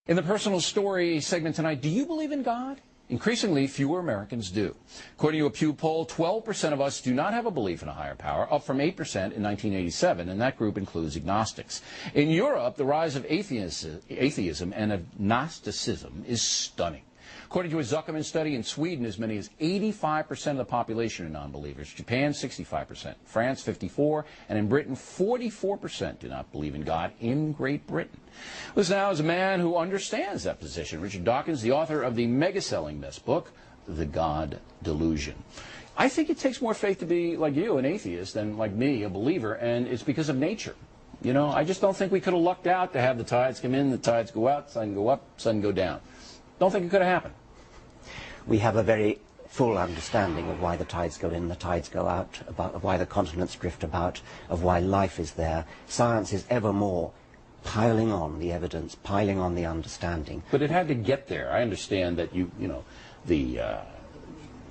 In the personal story segment tonight, do you believe in God? Increasingly, fewer Americans do. According to a Pew poll, 12% of us do not have a belief in a higher power, up from 8% in 1987, and that group includes agnostics. In Europe, the rise of atheism and of Gnosticism is stunning. According to a Zuckerman study, in Sweden, as many as 85% of the population are non-believers. Japan, 65%. France, 54%. And in Britain, 44% do not believe in God in Great Britain. Listen now is a man who understands that position. Richard Dawkins, the author of the mega-selling best book, The God Delusion. I think it takes more faith to be like you, an atheist, than like me, a believer, and it's because of nature. You know, I just don't think we could have lucked out to have the tides come in, the tides go out, sun go up, sun go down. Don't think it could have happened. We have a very full understanding of why the tides go in, the tides go out, of why the continents drift about, of why life is there. Science is ever more piling on the evidence, piling on the understanding. But it had to get there. I understand that you know, the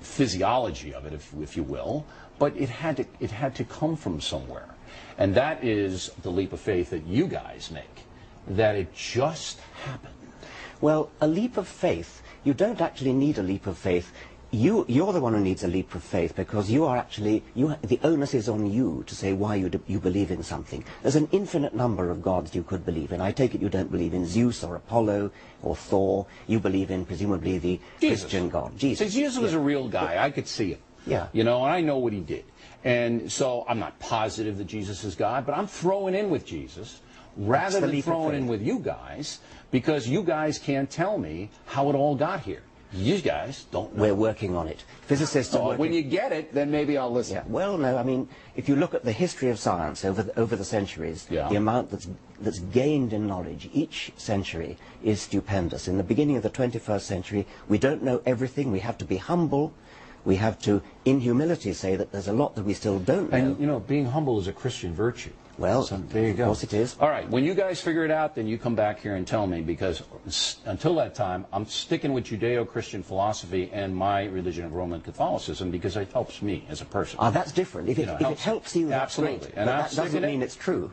physiology of it, if you will, but it had to come from somewhere. And that is the leap of faith that you guys make, that it just happened. Well, a leap of faith, you don't actually need a leap of faith. You're the one who needs a leap of faith, because you are actually, the onus is on you to say why you believe in something. There's an infinite number of gods you could believe in. I take it you don't believe in Zeus or Apollo or Thor. You believe in, presumably, the Jesus. Christian God. Jesus. See, Jesus was a real guy. I could see him. Yeah. You know, and I know what he did. And so I'm not positive that Jesus is God, but I'm throwing in with Jesus rather than throwing in with you guys, because you guys can't tell me how it all got here. You guys don't know. We're working on it. Physicists are working. When you get it, then maybe I'll listen. Yeah. Well, no, I mean, if you look at the history of science over the centuries, the amount that's gained in knowledge each century is stupendous. In the beginning of the 21st century, we don't know everything. We have to be humble. We have to, in humility, say that there's a lot that we still don't know. And, you know, being humble is a Christian virtue. Well, so there you go. Of course it is. All right, when you guys figure it out, then you come back here and tell me, because until that time, I'm sticking with Judeo-Christian philosophy and my religion of Roman Catholicism, because it helps me as a person. That's different. If it helps you, that's absolutely. Great. And that doesn't mean it's true.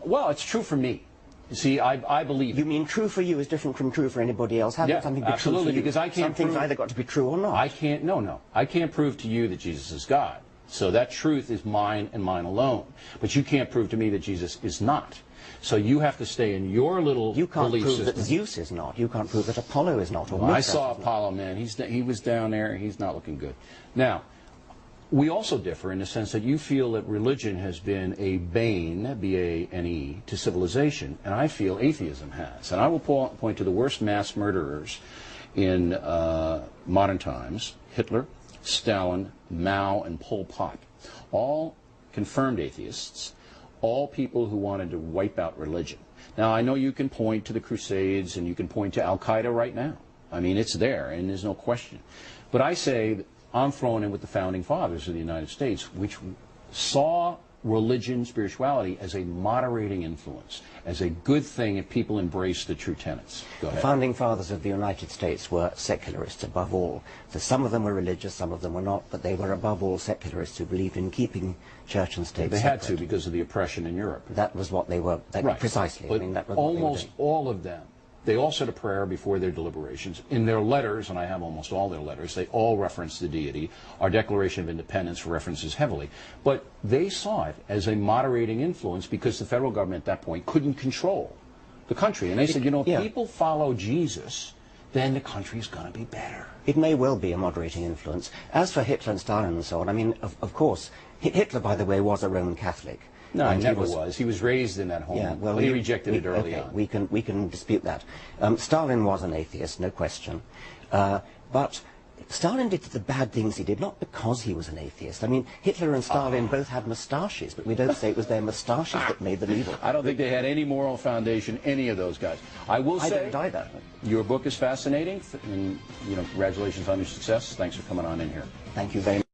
Well, it's true for me. You see, I believe. You mean true for you is different from true for anybody else? How can something be absolutely, true for you? because I can't Something's either got to be true or not. I can't. No. I can't prove to you that Jesus is God. So that truth is mine and mine alone. But you can't prove to me that Jesus is not. So you have to stay in your little You can't belief prove system. that Zeus is not. You can't prove that Apollo is not. Or I saw Apollo, man. He was down there. He's not looking good. Now, we also differ in the sense that you feel that religion has been a bane, B-A-N-E, to civilization, and I feel atheism has. And I will point to the worst mass murderers in modern times: Hitler, Stalin, Mao, and Pol Pot. All confirmed atheists, all people who wanted to wipe out religion. Now, I know you can point to the Crusades and you can point to Al-Qaeda right now. I mean, it's there, and there's no question. But I say that I'm thrown in with the founding fathers of the United States, which saw religion, spirituality, as a moderating influence, as a good thing if people embrace the true tenets. Go ahead. The founding fathers of the United States were secularists above all. So some of them were religious, some of them were not, but they were above all secularists who believed in keeping church and state They separate. had to, because of the oppression in Europe. That was what they were, right. Precisely. But I mean, that was almost all of them, they all said a prayer before their deliberations. In their letters, and I have almost all their letters, they all reference the deity. Our Declaration of Independence references heavily. But they saw it as a moderating influence because the federal government at that point couldn't control the country. And they said, you know, if people follow Jesus, then the country's going to be better. It may well be a moderating influence. As for Hitler and Stalin and so on, I mean, of course, Hitler, by the way, was a Roman Catholic. No, he never was. He was raised in that home. Yeah, well, he rejected it early on. We can dispute that. Stalin was an atheist, no question. But Stalin did the bad things he did, not because he was an atheist. I mean, Hitler and Stalin both had moustaches, but we don't say it was their moustaches that made them evil. I don't think they had any moral foundation, any of those guys. I will say, don't either. Your book is fascinating, and, you know, congratulations on your success. Thanks for coming on in here. Thank you very much.